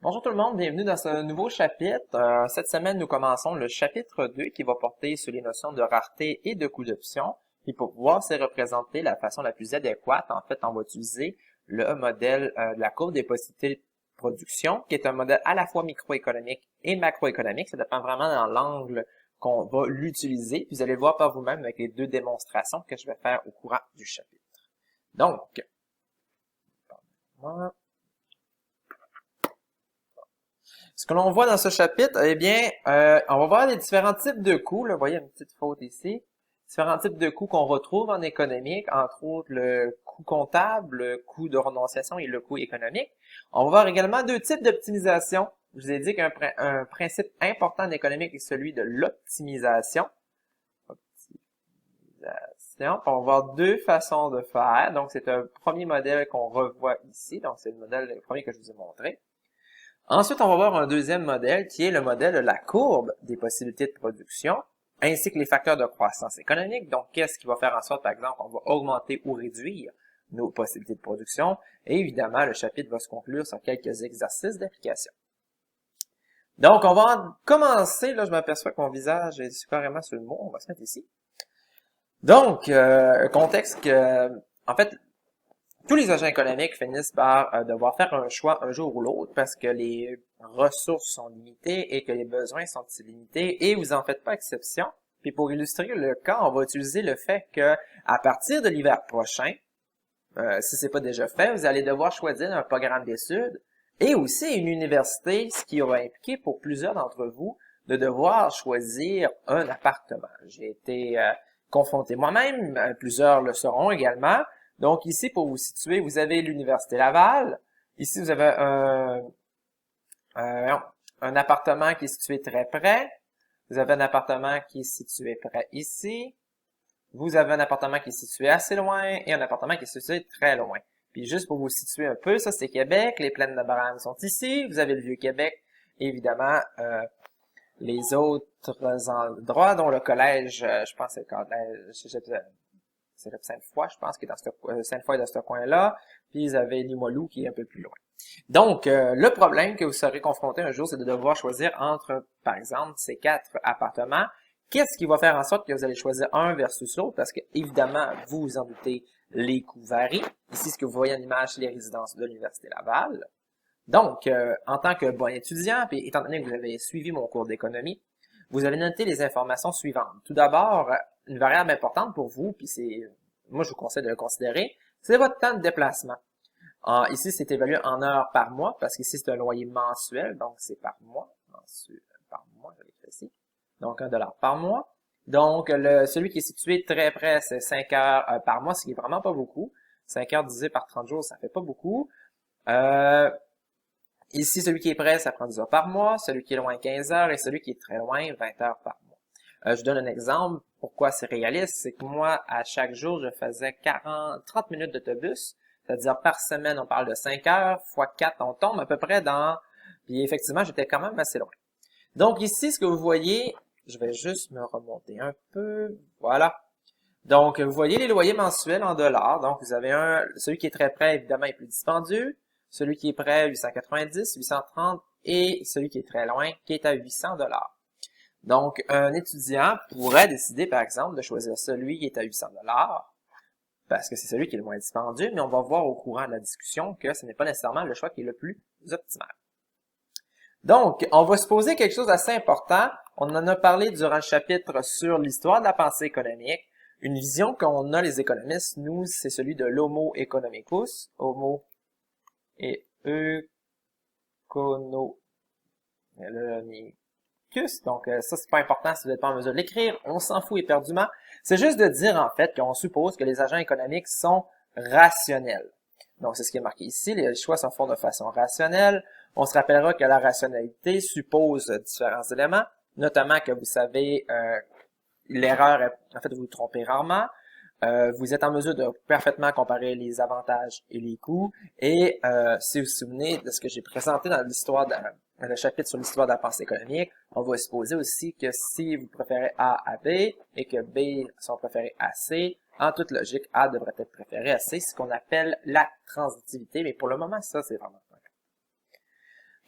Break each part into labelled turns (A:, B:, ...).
A: Bonjour tout le monde, bienvenue dans ce nouveau chapitre. Cette semaine, nous commençons le chapitre 2 qui va porter sur les notions de rareté et de coût d'option. Puis pour pouvoir se représenter la façon la plus adéquate, en fait, on va utiliser le modèle de la courbe des possibilités de production, qui est un modèle à la fois microéconomique et macroéconomique. Ça dépend vraiment dans l'angle qu'on va l'utiliser. Puis vous allez le voir par vous-même avec les deux démonstrations que je vais faire au courant du chapitre. Donc, ce que l'on voit dans ce chapitre, eh bien, on va voir les différents types de coûts. Là, vous voyez une petite faute ici. Différents types de coûts qu'on retrouve en économique, entre autres le coût comptable, le coût de renonciation et le coût économique. On va voir également deux types d'optimisation. Je vous ai dit qu'un principe important en économique est celui de l'optimisation. On va voir deux façons de faire. Donc, c'est un premier modèle qu'on revoit ici. Donc, c'est le premier que je vous ai montré. Ensuite, on va voir un deuxième modèle qui est le modèle de la courbe des possibilités de production, ainsi que les facteurs de croissance économique. Donc, qu'est-ce qui va faire en sorte, par exemple, qu'on va augmenter ou réduire nos possibilités de production. Et évidemment, le chapitre va se conclure sur quelques exercices d'application. Donc, on va commencer. Là, je m'aperçois que mon visage est carrément sur le mot. On va se mettre ici. Donc, contexte que, en fait, tous les agents économiques finissent par devoir faire un choix un jour ou l'autre parce que les ressources sont limitées et que les besoins sont illimités et vous en faites pas exception. Puis pour illustrer le cas, on va utiliser le fait que à partir de l'hiver prochain, si c'est pas déjà fait, vous allez devoir choisir un programme d'études et aussi une université, ce qui aura impliqué pour plusieurs d'entre vous de devoir choisir un appartement. J'ai été confronté moi-même, plusieurs le seront également. Donc ici, pour vous situer, vous avez l'Université Laval. Ici, vous avez un appartement qui est situé très près. Vous avez un appartement qui est situé près ici. Vous avez un appartement qui est situé assez loin et un appartement qui est situé très loin. Puis juste pour vous situer un peu, ça c'est Québec. Les plaines d'Abraham sont ici. Vous avez le Vieux-Québec. Évidemment, les autres endroits, dont le collège, je pense que c'est le collège, c'est Sainte-Foy, je pense, qui est dans Sainte-Foy est dans ce coin-là. Puis vous avez Limoilou qui est un peu plus loin. Donc, le problème que vous serez confronté un jour, c'est de devoir choisir entre, par exemple, ces 4 appartements. Qu'est-ce qui va faire en sorte que vous allez choisir un versus l'autre? Parce que, évidemment, vous vous en doutez, les coûts varient. Ici, ce que vous voyez en image, c'est les résidences de l'Université Laval. Donc, en tant que bon étudiant, puis étant donné que vous avez suivi mon cours d'économie, vous allez noter les informations suivantes. Tout d'abord, une variable importante pour vous, puis moi je vous conseille de le considérer, c'est votre temps de déplacement. Ici, c'est évalué en heures par mois, parce qu'ici, c'est un loyer mensuel, donc c'est par mois. Par mois, je l'écris ici. Donc, 1$ par mois. Donc, celui qui est situé très près, c'est 5 heures par mois, ce qui est vraiment pas beaucoup. 5 heures divisé par 30 jours, ça fait pas beaucoup. Ici, celui qui est près, ça prend 10 heures par mois. Celui qui est loin, 15 heures. Et celui qui est très loin, 20 heures par mois. Je vous donne un exemple. Pourquoi c'est réaliste? C'est que moi, à chaque jour, je faisais 30 minutes d'autobus. C'est-à-dire, par semaine, on parle de 5 heures. Fois 4, on tombe à peu près dans... Puis effectivement, j'étais quand même assez loin. Donc ici, ce que vous voyez, je vais juste me remonter un peu. Voilà. Donc, vous voyez les loyers mensuels en dollars. Donc, vous avez celui qui est très près, évidemment, est plus dispendieux. Celui qui est près, 890, 830, et celui qui est très loin, qui est à 800$. Donc, un étudiant pourrait décider, par exemple, de choisir celui qui est à 800$, parce que c'est celui qui est le moins dispendieux, mais on va voir au courant de la discussion que ce n'est pas nécessairement le choix qui est le plus optimal. Donc, on va se poser quelque chose d'assez important. On en a parlé durant le chapitre sur l'histoire de la pensée économique. Une vision qu'on a les économistes, nous, c'est celui de l'homo economicus, homo et economicus. Donc, ça, c'est pas important si vous n'êtes pas en mesure de l'écrire. On s'en fout éperdument. C'est juste de dire, en fait, qu'on suppose que les agents économiques sont rationnels. Donc, c'est ce qui est marqué ici. Les choix se font de façon rationnelle. On se rappellera que la rationalité suppose différents éléments, notamment que vous savez, l'erreur, en fait, vous vous trompez rarement. Vous êtes en mesure de parfaitement comparer les avantages et les coûts. Et si vous vous souvenez de ce que j'ai présenté dans le chapitre sur l'histoire de la pensée économique, on va supposer aussi que si vous préférez A à B et que B sont préférés à C, en toute logique, A devrait être préféré à C, ce qu'on appelle la transitivité. Mais pour le moment, ça, c'est vraiment pas.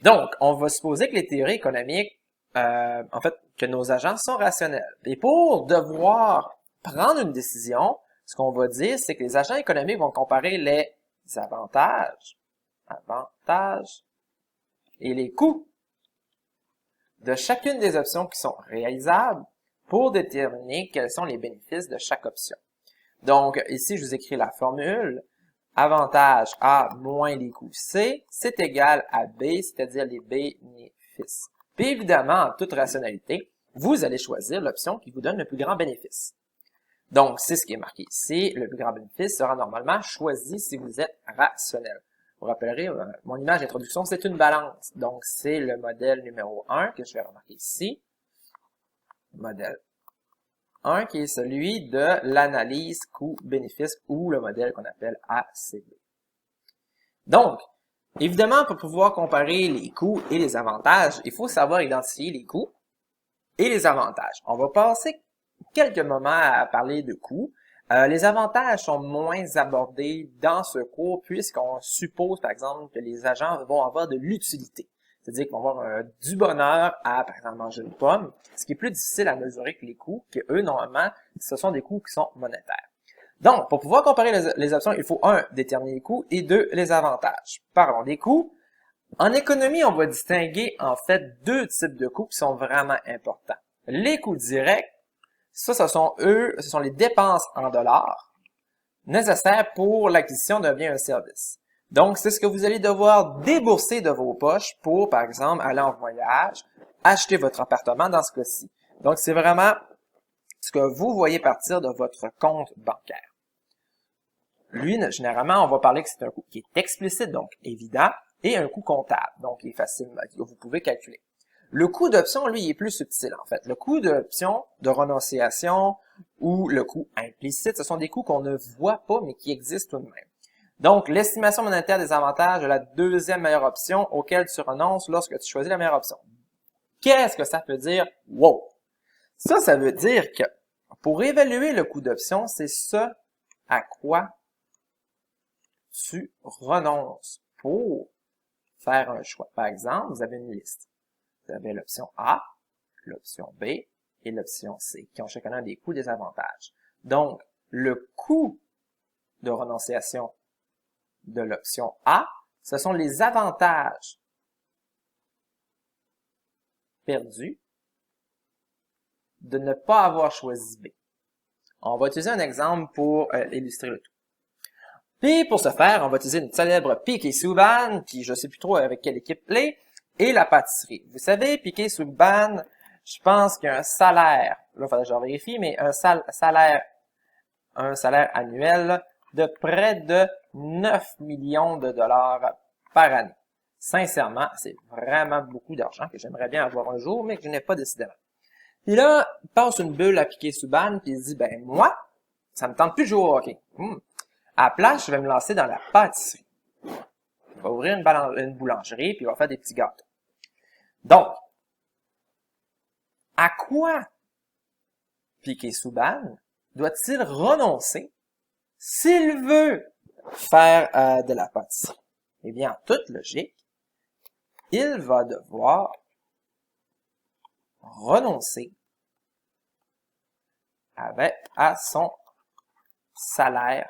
A: Donc, on va supposer que les théories économiques, en fait, que nos agents sont rationnels. Et pour devoir prendre une décision, ce qu'on va dire, c'est que les agents économiques vont comparer les avantages et les coûts de chacune des options qui sont réalisables pour déterminer quels sont les bénéfices de chaque option. Donc, ici, je vous écris la formule. Avantage A moins les coûts C, c'est égal à B, c'est-à-dire les bénéfices. Puis évidemment, en toute rationalité, vous allez choisir l'option qui vous donne le plus grand bénéfice. Donc, c'est ce qui est marqué ici. Le plus grand bénéfice sera normalement choisi si vous êtes rationnel. Vous rappellerez, mon image d'introduction, c'est une balance. Donc, c'est le modèle numéro 1 que je vais remarquer ici. Modèle 1 qui est celui de l'analyse coût-bénéfice ou le modèle qu'on appelle ACB. Donc, évidemment, pour pouvoir comparer les coûts et les avantages, il faut savoir identifier les coûts et les avantages. On va passer quelques moments à parler de coûts. Les avantages sont moins abordés dans ce cours puisqu'on suppose, par exemple, que les agents vont avoir de l'utilité. C'est-à-dire qu'ils vont avoir du bonheur à, par exemple, manger une pomme, ce qui est plus difficile à mesurer que les coûts, que eux, normalement, ce sont des coûts qui sont monétaires. Donc, pour pouvoir comparer les options, il faut 1. Déterminer les coûts et 2. Les avantages. Parlons des coûts. En économie, on va distinguer, en fait, 2 types de coûts qui sont vraiment importants. Les coûts directs, ça, ce sont les dépenses en dollars nécessaires pour l'acquisition d'un bien ou un service. Donc, c'est ce que vous allez devoir débourser de vos poches pour, par exemple, aller en voyage, acheter votre appartement dans ce cas-ci. Donc, c'est vraiment ce que vous voyez partir de votre compte bancaire. Lui, généralement, on va parler que c'est un coût qui est explicite, donc évident, et un coût comptable, donc qui est facile, que vous pouvez calculer. Le coût d'option, lui, il est plus subtil, en fait. Le coût d'option, de renonciation ou le coût implicite, ce sont des coûts qu'on ne voit pas, mais qui existent tout de même. Donc, l'estimation monétaire des avantages de la deuxième meilleure option auquel tu renonces lorsque tu choisis la meilleure option. Qu'est-ce que ça veut dire? Wow! Ça veut dire que pour évaluer le coût d'option, c'est ce à quoi tu renonces pour faire un choix. Par exemple, vous avez une liste. Vous avez l'option A, l'option B et l'option C, qui ont chacun des coûts et des avantages. Donc, le coût de renonciation de l'option A, ce sont les avantages perdus de ne pas avoir choisi B. On va utiliser un exemple pour illustrer le tout. Puis, pour ce faire, on va utiliser une célèbre Piquet Souban, qui je ne sais plus trop avec quelle équipe l'est, et la pâtisserie. Vous savez, Piquet Souban, je pense qu'il y a un salaire, là, il faudrait que je vérifie, mais un salaire annuel de près de 9 millions de dollars par année. Sincèrement, c'est vraiment beaucoup d'argent que j'aimerais bien avoir un jour, mais que je n'ai pas décidément. Puis là, il passe une bulle à Piquet Souban, puis il se dit, ben moi, ça me tente plus de jouer au hockey. À la place, je vais me lancer dans la pâtisserie. Il va ouvrir une boulangerie, puis il va faire des petits gâteaux. Donc, à quoi Piquet Souban doit-il renoncer s'il veut faire de la pâtisserie? Eh bien, en toute logique, il va devoir renoncer à son salaire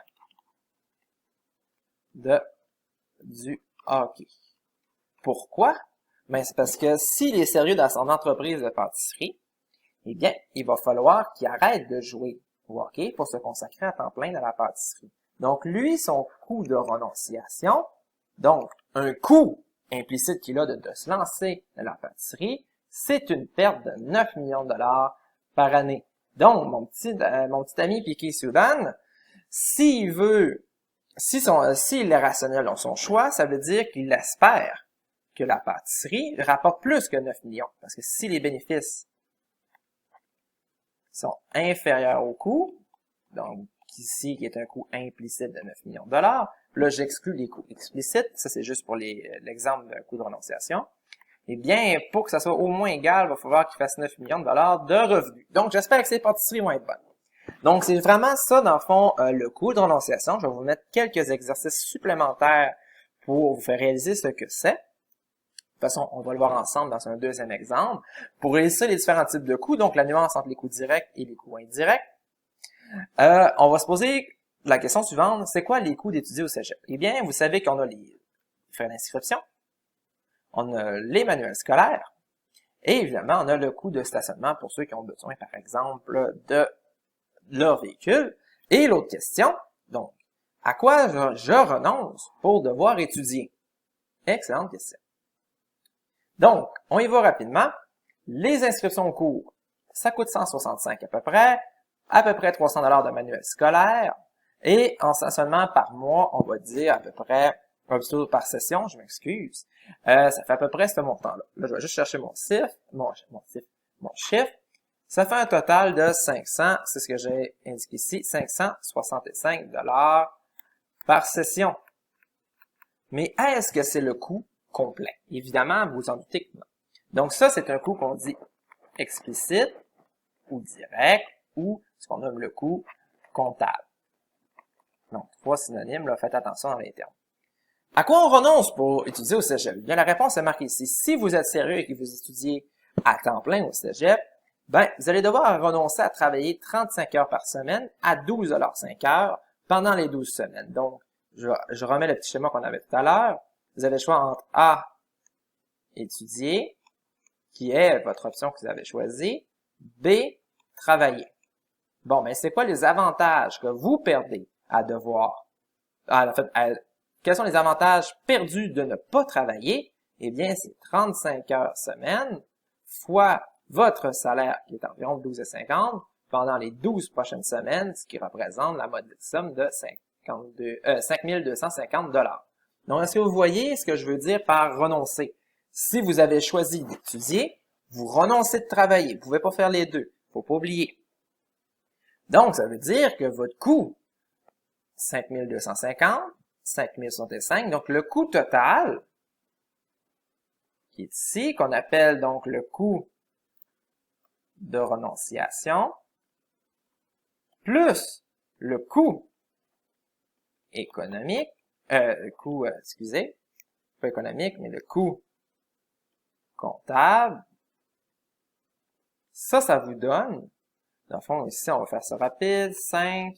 A: du hockey. Pourquoi? Ben, c'est parce que s'il est sérieux dans son entreprise de pâtisserie, eh bien, il va falloir qu'il arrête de jouer au hockey pour se consacrer à temps plein à la pâtisserie. Donc, lui, son coût de renonciation, donc un coût implicite qu'il a de se lancer dans la pâtisserie, c'est une perte de 9 millions de dollars par année. Donc, mon petit ami Piquet Souban, s'il est rationnel dans son choix, ça veut dire qu'il espère que la pâtisserie rapporte plus que 9 millions. Parce que si les bénéfices sont inférieurs au coût, donc ici qui est un coût implicite de 9 millions de dollars, là j'exclus les coûts explicites, ça c'est juste pour l'exemple d'un coût de renonciation, eh bien, pour que ça soit au moins égal, il va falloir qu'il fasse 9 millions de dollars de revenus. Donc, j'espère que ces pâtisseries vont être bonnes. Donc, c'est vraiment ça, dans le fond, le coût de renonciation. Je vais vous mettre quelques exercices supplémentaires pour vous faire réaliser ce que c'est. façon, on va le voir ensemble dans un deuxième exemple. Pour illustrer les différents types de coûts, donc la nuance entre les coûts directs et les coûts indirects, on va se poser la question suivante, c'est quoi les coûts d'étudier au cégep? Eh bien, vous savez qu'on a les frais d'inscription, on a les manuels scolaires, et évidemment, on a le coût de stationnement pour ceux qui ont besoin, par exemple, de leur véhicule. Et l'autre question, donc, à quoi je renonce pour devoir étudier? Excellente question. Donc, on y va rapidement. Les inscriptions au cours, ça coûte 165 à peu près 300 $ de manuel scolaire, et en stationnement par mois, on va dire à peu près, plutôt par session, je m'excuse, ça fait à peu près ce montant-là. Là, je vais juste chercher mon chiffre. Ça fait un total de 500, c'est ce que j'ai indiqué ici, 565 $ par session. Mais est-ce que c'est le coût complet? Évidemment, vous vous en doutez que non. Donc ça, c'est un coût qu'on dit explicite ou direct ou ce qu'on nomme le coût comptable. Donc, 3 synonymes, là, faites attention dans les termes. À quoi on renonce pour étudier au cégep? Bien, la réponse est marquée ici. Si vous êtes sérieux et que vous étudiez à temps plein au cégep, ben, vous allez devoir renoncer à travailler 35 heures par semaine à 12,05 $ pendant les 12 semaines. Donc, je remets le petit schéma qu'on avait tout à l'heure. Vous avez le choix entre A, étudier, qui est votre option que vous avez choisie, B, travailler. Bon, mais c'est quoi les avantages que vous perdez à devoir, quels sont les avantages perdus de ne pas travailler? Eh bien, c'est 35 heures semaine fois votre salaire qui est environ 12,50 $ pendant les 12 prochaines semaines, ce qui représente la modeste somme de 5 250 $. Donc, est-ce que vous voyez ce que je veux dire par renoncer? Si vous avez choisi d'étudier, vous renoncez de travailler. Vous ne pouvez pas faire les deux. Faut pas oublier. Donc, ça veut dire que votre coût, 5 250, 5 065, donc le coût total, qui est ici, qu'on appelle donc le coût de renonciation, plus le coût économique, pas économique, mais le coût comptable, ça vous donne, dans le fond, ici, on va faire ça rapide, 5,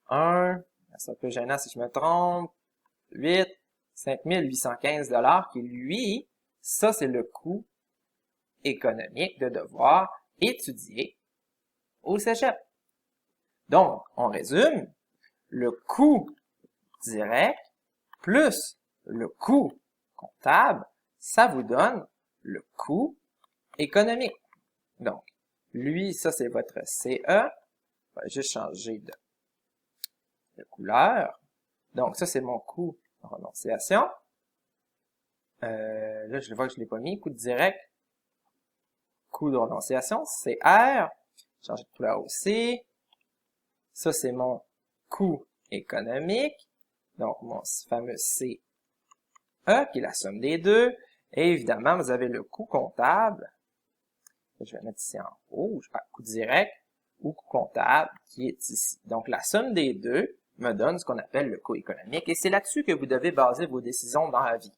A: 1, c'est un peu gênant si je me trompe, 8, 5 815 $, qui lui, ça c'est le coût économique de devoir étudier au cégep. Donc, on résume, le coût direct plus le coût comptable, ça vous donne le coût économique. Donc, lui, ça c'est votre CE. On va juste changer de couleur. Donc, ça c'est mon coût de renonciation. Là, je vois que je ne l'ai pas mis. Coût direct, coût de renonciation, CR. Changer de couleur aussi. Ça, c'est mon coût économique. Donc, mon fameux CE, qui est la somme des deux. Et évidemment, vous avez le coût comptable. Je vais mettre ici en rouge, coût direct ou coût comptable qui est ici. Donc, la somme des deux me donne ce qu'on appelle le coût économique. Et c'est là-dessus que vous devez baser vos décisions dans la vie.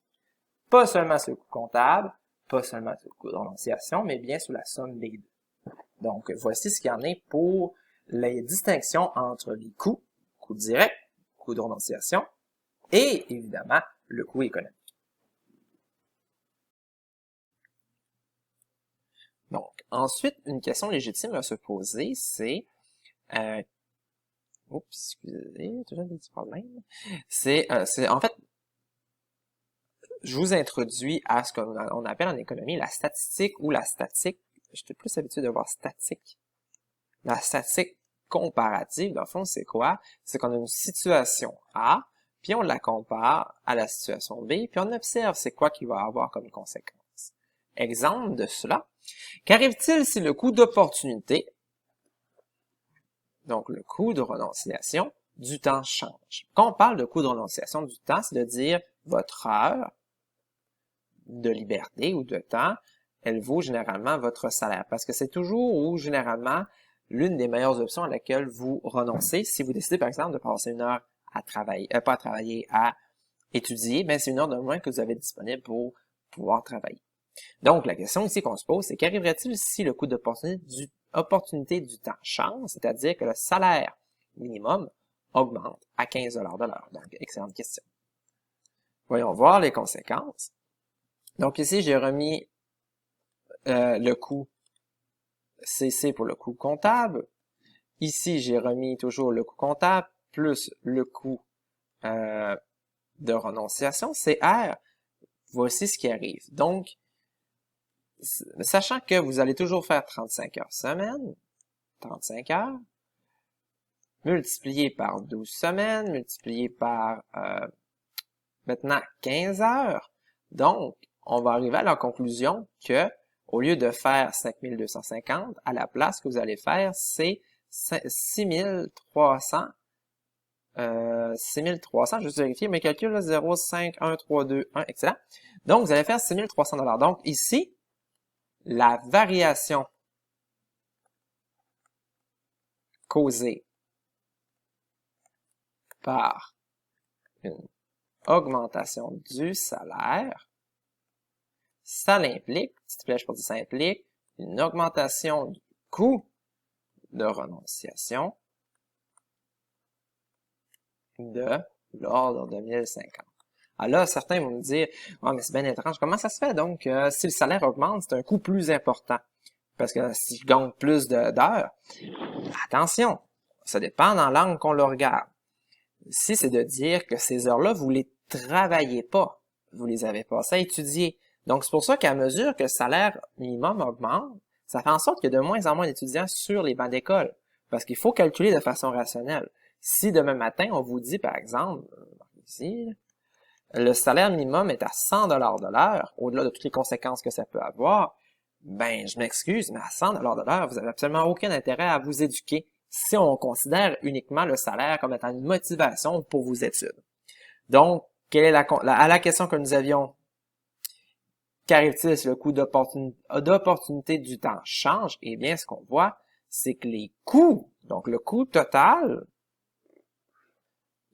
A: Pas seulement sur le coût comptable, pas seulement sur le coût de renonciation, mais bien sur la somme des deux. Donc, voici ce qu'il y en est pour les distinctions entre les coûts, coût direct, coût de renonciation, et évidemment, le coût économique. Donc, ensuite, une question légitime à se poser, c'est... excusez, toujours des petits problèmes. C'est en fait, je vous introduis à ce qu'on appelle en économie la statistique ou la statique. Je suis plus habitué de voir statique. La statique comparative, dans le fond, c'est quoi? C'est qu'on a une situation A, puis on la compare à la situation B, puis on observe c'est quoi qu'il va avoir comme conséquence. Exemple de cela. Qu'arrive-t-il si le coût d'opportunité, donc le coût de renonciation, du temps change? Quand on parle de coût de renonciation du temps, c'est de dire votre heure de liberté ou de temps, elle vaut généralement votre salaire. Parce que c'est toujours ou généralement l'une des meilleures options à laquelle vous renoncez. Si vous décidez, par exemple, de passer une heure à travailler, pas à travailler, à étudier, ben c'est une heure de moins que vous avez disponible pour pouvoir travailler. Donc, la question ici qu'on se pose, c'est qu'arriverait-il si le coût d'opportunité du temps change, c'est-à-dire que le salaire minimum augmente à 15 $ de l'heure? Donc, excellente question. Voyons voir les conséquences. Donc ici, j'ai remis le coût CC pour le coût comptable. Ici, j'ai remis toujours le coût comptable plus le coût de renonciation, CR. Voici ce qui arrive. Donc, sachant que vous allez toujours faire 35 heures semaine, 35 heures, multiplié par 12 semaines, multiplié par maintenant 15 heures. Donc, on va arriver à la conclusion que au lieu de faire 5250, à la place que vous allez faire, c'est 6300. 6300, juste vérifier mes calculs, là, 0, 5, 1, 3, 2, 1, excellent. Donc, vous allez faire 6300 $. Donc, ici, la variation causée par une augmentation du salaire, ça l'implique, petite flèche pour dire ça implique, une augmentation du coût de renonciation de l'ordre de 1050. Alors là, certains vont me dire, « Ah, mais c'est bien étrange, comment ça se fait donc si le salaire augmente, c'est un coût plus important? Parce que si je gagne plus d'heures, attention, ça dépend dans l'angle qu'on le regarde. Si c'est de dire que ces heures-là, vous les travaillez pas, vous les avez passées à étudier. Donc, c'est pour ça qu'à mesure que le salaire minimum augmente, ça fait en sorte qu'il y a de moins en moins d'étudiants sur les bancs d'école. Parce qu'il faut calculer de façon rationnelle. Si demain matin, on vous dit, par exemple, ici, le salaire minimum est à 100 $ de l'heure, au-delà de toutes les conséquences que ça peut avoir, ben, je m'excuse, mais à 100 $ de l'heure, vous n'avez absolument aucun intérêt à vous éduquer si on considère uniquement le salaire comme étant une motivation pour vos études. Donc, quelle est à la question que nous avions, qu'arrive-t-il si le coût d'opportunité du temps change? Eh bien, ce qu'on voit, c'est que les coûts, donc le coût total,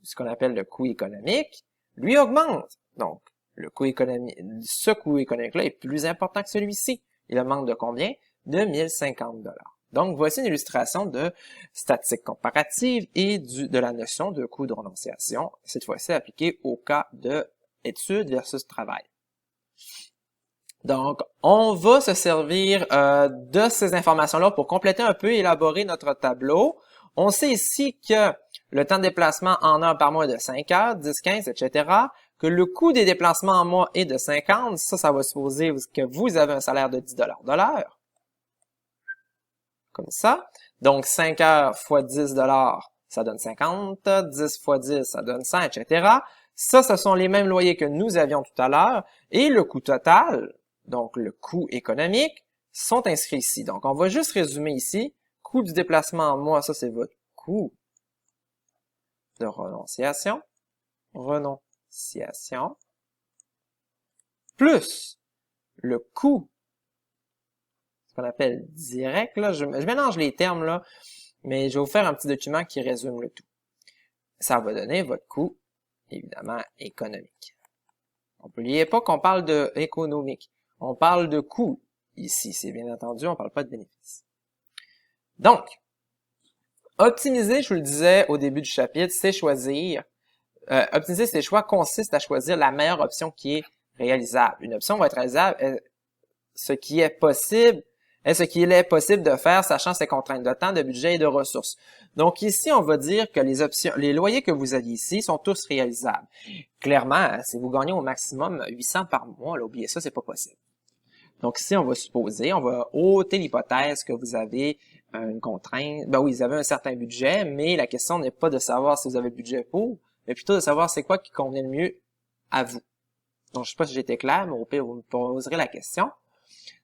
A: ce qu'on appelle le coût économique, lui augmente. Donc, le coût économique, ce coût économique-là est plus important que celui-ci. Il augmente de combien? De 1050 $. Donc, voici une illustration de statistique comparative et de la notion de coût de renonciation, cette fois-ci appliquée au cas de études versus travail. Donc, on va se servir de ces informations-là pour compléter un peu et élaborer notre tableau. On sait ici que le temps de déplacement en heures par mois est de 5 heures, 10, 15, etc. Que le coût des déplacements en mois est de 50. Ça va supposer que vous avez un salaire de 10 $ de l'heure. Comme ça. Donc, 5 heures fois 10 $, ça donne 50. 10 fois 10, ça donne 100, etc. Ça, ce sont les mêmes loyers que nous avions tout à l'heure. Et le coût total, donc le coût économique, sont inscrits ici. Donc, on va juste résumer ici. Coût du déplacement en mois, ça, c'est votre coût de renonciation. Renonciation. Plus le coût, ce qu'on appelle direct, là, je mélange les termes, là, mais je vais vous faire un petit document qui résume le tout. Ça va donner votre coût, évidemment, économique. N'oubliez pas qu'on parle de économique. On parle de coût ici, c'est bien entendu, on ne parle pas de bénéfice. Donc, optimiser, je vous le disais au début du chapitre, c'est choisir. Optimiser ses choix consiste à choisir la meilleure option qui est réalisable. Une option va être réalisable ce qui est possible de faire, sachant ses contraintes de temps, de budget et de ressources. Donc ici, on va dire que les loyers que vous aviez ici sont tous réalisables. Clairement, si vous gagnez au maximum 800 par mois, là, oubliez ça, c'est pas possible. Donc ici, on va ôter l'hypothèse que vous avez une contrainte. Ben oui, vous avez un certain budget, mais la question n'est pas de savoir si vous avez le budget pour, mais plutôt de savoir c'est quoi qui convient le mieux à vous. Donc, je sais pas si j'étais clair, mais au pire, vous me poserez la question.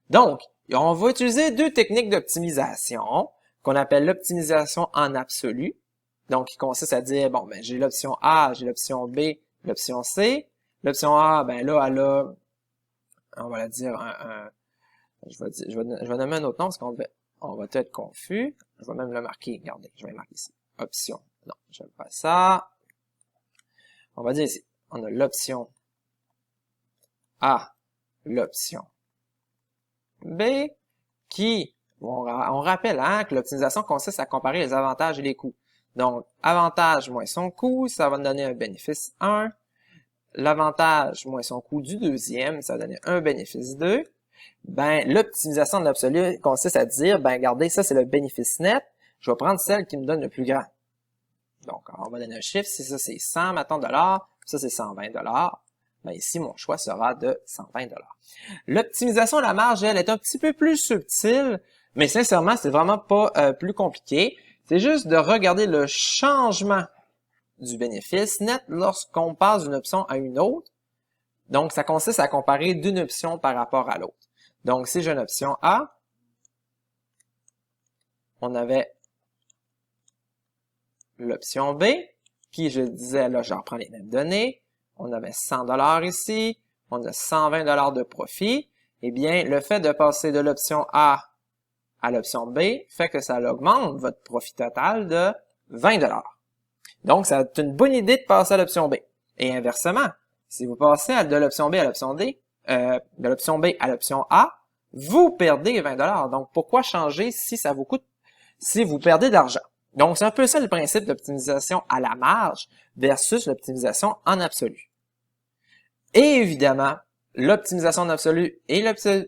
A: Donc, on va utiliser deux techniques d'optimisation qu'on appelle l'optimisation en absolu. Donc, qui consiste à dire, bon, ben, j'ai l'option A, j'ai l'option B, l'option C. L'option A, ben là, elle a, on va la dire, je vais nommer un autre nom parce on va être confus. Je vais même le marquer, regardez, je vais le marquer ici. Option, non, je vais faire ça. On va dire ici, on a l'option A, l'option B, qui, on rappelle hein, que l'optimisation consiste à comparer les avantages et les coûts. Donc, avantage moins son coût, ça va nous donner un bénéfice 1. L'avantage moins son coût du deuxième, ça va donner un bénéfice 2. Ben, l'optimisation de l'absolu consiste à dire, ben, regardez, ça c'est le bénéfice net, je vais prendre celle qui me donne le plus grand. Donc, on va donner un chiffre, si ça c'est 100 maintenant dollars, ça c'est 120 dollars. Ben ici, mon choix sera de 120 dollars. L'optimisation de la marge, elle, est un petit peu plus subtile, mais sincèrement, c'est vraiment pas plus compliqué. C'est juste de regarder le changement du bénéfice net lorsqu'on passe d'une option à une autre. Donc, ça consiste à comparer d'une option par rapport à l'autre. Donc, si j'ai une option A, on avait l'option B, qui, je disais, là, je reprends les mêmes données. On avait 100 $ ici, on a 120 $ de profit. Eh bien, le fait de passer de l'option A à l'option B fait que ça augmente votre profit total de 20 $. Donc, c'est une bonne idée de passer à l'option B. Et inversement, si vous passez de l'option B à l'option D, de l'option B à l'option A, vous perdez 20 $. Donc, pourquoi changer si ça vous coûte, si vous perdez de l'argent? Donc, c'est un peu ça le principe d'optimisation à la marge versus l'optimisation en absolu. Et évidemment, l'optimisation en absolu et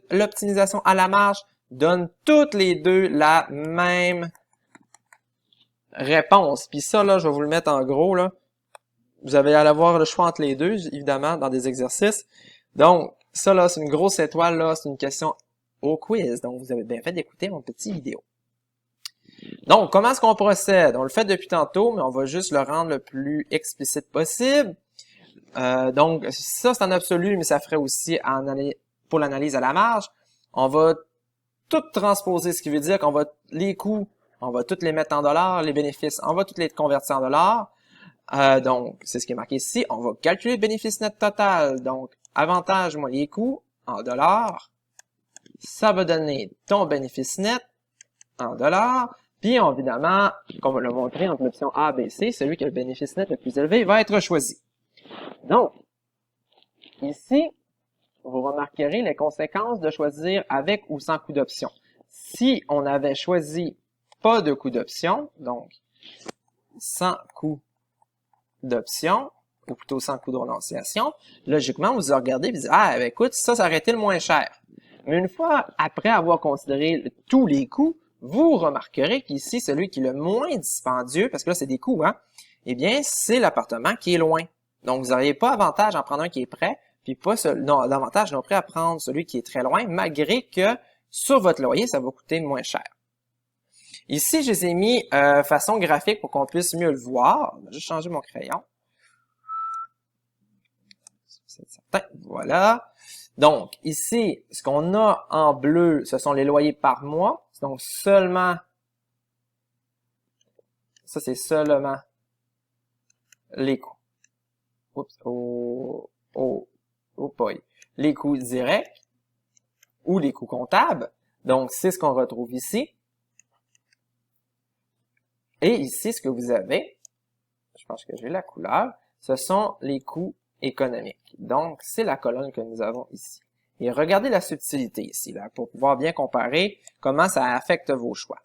A: l'optimisation à la marge donnent toutes les deux la même réponse. Puis ça, là, je vais vous le mettre en gros, là. Vous allez avoir le choix entre les deux, évidemment, dans des exercices. Donc, ça, là, c'est une grosse étoile, là. C'est une question au quiz. Donc, vous avez bien fait d'écouter mon petit vidéo. Donc, comment est-ce qu'on procède? On le fait depuis tantôt, mais on va juste le rendre le plus explicite possible. Donc, ça, c'est en absolu, mais ça ferait aussi pour l'analyse à la marge. On va tout transposer, ce qui veut dire qu'on va, les coûts, on va tous les mettre en dollars, les bénéfices, on va tous les convertir en dollars. Donc, c'est ce qui est marqué ici. On va calculer le bénéfice net total. Donc, avantage moins les coûts en dollars. Ça va donner ton bénéfice net en dollars. Puis, évidemment, comme on va le montrer entre l'option A, B, C, celui qui a le bénéfice net le plus élevé va être choisi. Donc, ici, vous remarquerez les conséquences de choisir avec ou sans coût d'option. Si on avait choisi pas de coût d'option, donc sans coût d'option, ou plutôt sans coût de renonciation, logiquement, vous regardez et vous dites, ah, ben, écoute, ça aurait été le moins cher. Mais une fois, après avoir considéré tous les coûts, vous remarquerez qu'ici, celui qui est le moins dispendieux, parce que là, c'est des coûts, hein, eh bien, c'est l'appartement qui est loin. Donc, vous n'auriez pas avantage à en prendre un qui est près, puis pas davantage non plus à prendre celui qui est très loin, malgré que sur votre loyer, ça va coûter moins cher. Ici, je les ai mis façon graphique pour qu'on puisse mieux le voir. Je vais juste changer mon crayon. C'est certain. Voilà. Donc, ici, ce qu'on a en bleu, ce sont les loyers par mois. Donc, seulement, ça c'est seulement les coûts. Oups, boy. Les coûts directs ou les coûts comptables. Donc, c'est ce qu'on retrouve ici. Et ici, ce que vous avez, je pense que j'ai la couleur, ce sont les coûts économiques. Donc, c'est la colonne que nous avons ici. Et regardez la subtilité ici, là, pour pouvoir bien comparer comment ça affecte vos choix.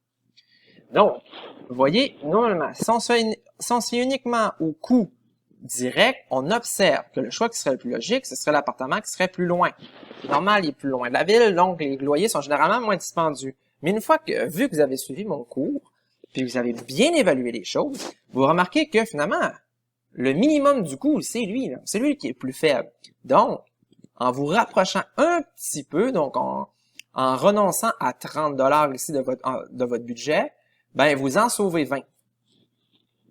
A: Donc, vous voyez, normalement, si on se fie uniquement au coût direct, on observe que le choix qui serait le plus logique, ce serait l'appartement qui serait plus loin. C'est normal, il est plus loin de la ville, donc les loyers sont généralement moins dispendieux. Mais une fois que, vu que vous avez suivi mon cours, puis vous avez bien évalué les choses, vous remarquez que finalement, le minimum du coût, c'est lui qui est le plus faible. Donc, en vous rapprochant un petit peu, donc en renonçant à 30 $ ici de votre budget, ben vous en sauvez 20.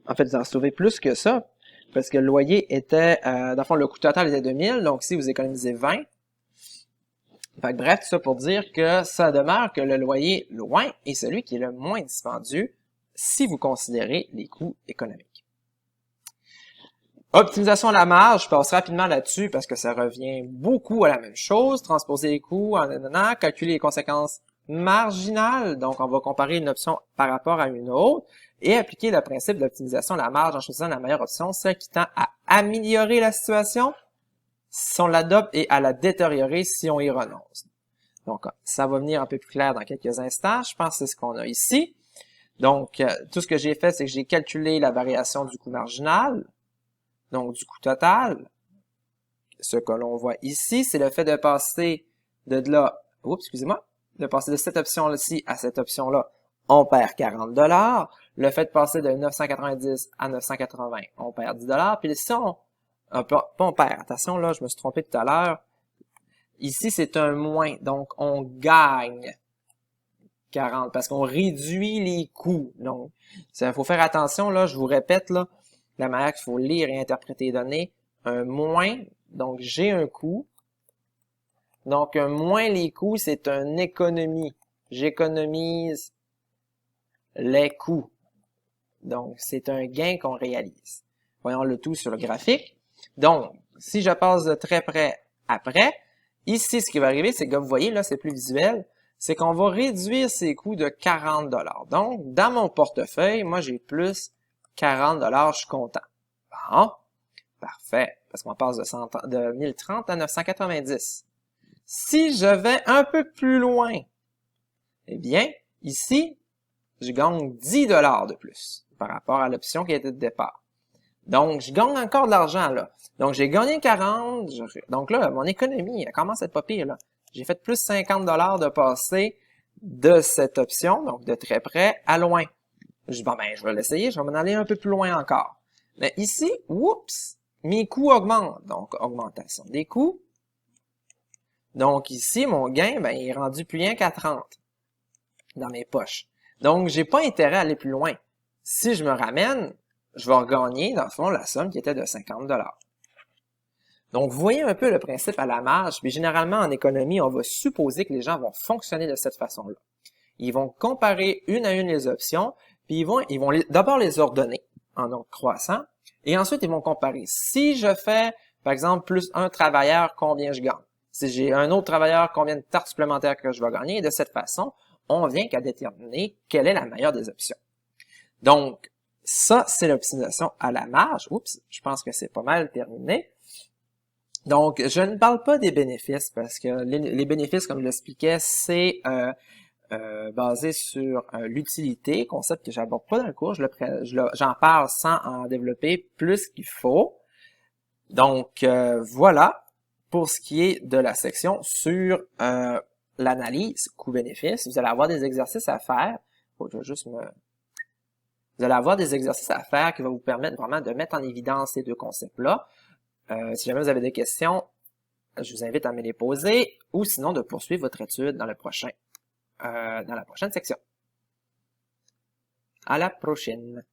A: En fait, vous en sauvez plus que ça, parce que le loyer était, dans le fond, le coût total était de 1000, donc ici, vous économisez 20. Fait que, bref, tout ça pour dire que ça demeure que le loyer loin est celui qui est le moins dispendieux si vous considérez les coûts économiques. Optimisation à la marge, je passe rapidement là-dessus parce que ça revient beaucoup à la même chose. Transposer les coûts, calculer les conséquences marginales. Donc, on va comparer une option par rapport à une autre et appliquer le principe d'optimisation à la marge en choisissant la meilleure option, celle qui tend à améliorer la situation, si on l'adopte et à la détériorer si on y renonce. Donc, ça va venir un peu plus clair dans quelques instants. Je pense que c'est ce qu'on a ici. Donc, tout ce que j'ai fait, c'est que j'ai calculé la variation du coût marginal, donc du coût total. Ce que l'on voit ici, c'est le fait de passer de là, excusez-moi, de passer de cette option-ci à cette option-là, on perd 40 $. Le fait de passer de 990 à 980, on perd 10 $. Puis ici, on perd. Attention, là, je me suis trompé tout à l'heure. Ici, c'est un moins, donc on gagne 40 parce qu'on réduit les coûts. Donc, il faut faire attention, là, je vous répète, là, la manière qu'il faut lire et interpréter les données. Un moins, donc j'ai un coût. Donc, un moins les coûts, c'est une économie. J'économise les coûts. Donc, c'est un gain qu'on réalise. Voyons le tout sur le graphique. Donc, si je passe de très près après, ici, ce qui va arriver, c'est que vous voyez, là, c'est plus visuel, c'est qu'on va réduire ces coûts de 40 $. Donc, dans mon portefeuille, moi, j'ai plus 40 $, je suis content. Bon, parfait, parce qu'on passe de 1030 à 990. Si je vais un peu plus loin, eh bien, ici, je gagne 10 $ de plus par rapport à l'option qui était de départ. Donc, je gagne encore de l'argent, là. Donc, j'ai gagné 40. Donc là, mon économie, elle commence à être pas pire, là. J'ai fait plus 50 $ de passer de cette option, donc de très près à loin. Je dis, bon, ben, je vais l'essayer, je vais m'en aller un peu plus loin encore. Mais ici, oups, mes coûts augmentent. Donc, augmentation des coûts. Donc, ici, mon gain, ben, il est rendu plus rien qu'à 30 dans mes poches. Donc, j'ai pas intérêt à aller plus loin. Si je me ramène, je vais regagner, dans le fond, la somme qui était de 50 $. Donc, vous voyez un peu le principe à la marge, puis généralement, en économie, on va supposer que les gens vont fonctionner de cette façon-là. Ils vont comparer une à une les options, puis ils vont d'abord les ordonner en ordre croissant, et ensuite, ils vont comparer. Si je fais, par exemple, plus un travailleur, combien je gagne? Si j'ai un autre travailleur, combien de tartes supplémentaires que je vais gagner? Et de cette façon, on vient qu'à déterminer quelle est la meilleure des options. Donc, ça, c'est l'optimisation à la marge. Oups, je pense que c'est pas mal terminé. Donc, je ne parle pas des bénéfices parce que les bénéfices, comme je l'expliquais, c'est basé sur l'utilité, concept que j'aborde pas dans le cours. J'en parle sans en développer plus qu'il faut. Donc, voilà pour ce qui est de la section sur l'analyse coût-bénéfice. Vous allez avoir des exercices à faire. Vous allez avoir des exercices à faire qui vont vous permettre vraiment de mettre en évidence ces deux concepts-là. Si jamais vous avez des questions, je vous invite à me les poser ou sinon de poursuivre votre étude dans la prochaine section. À la prochaine!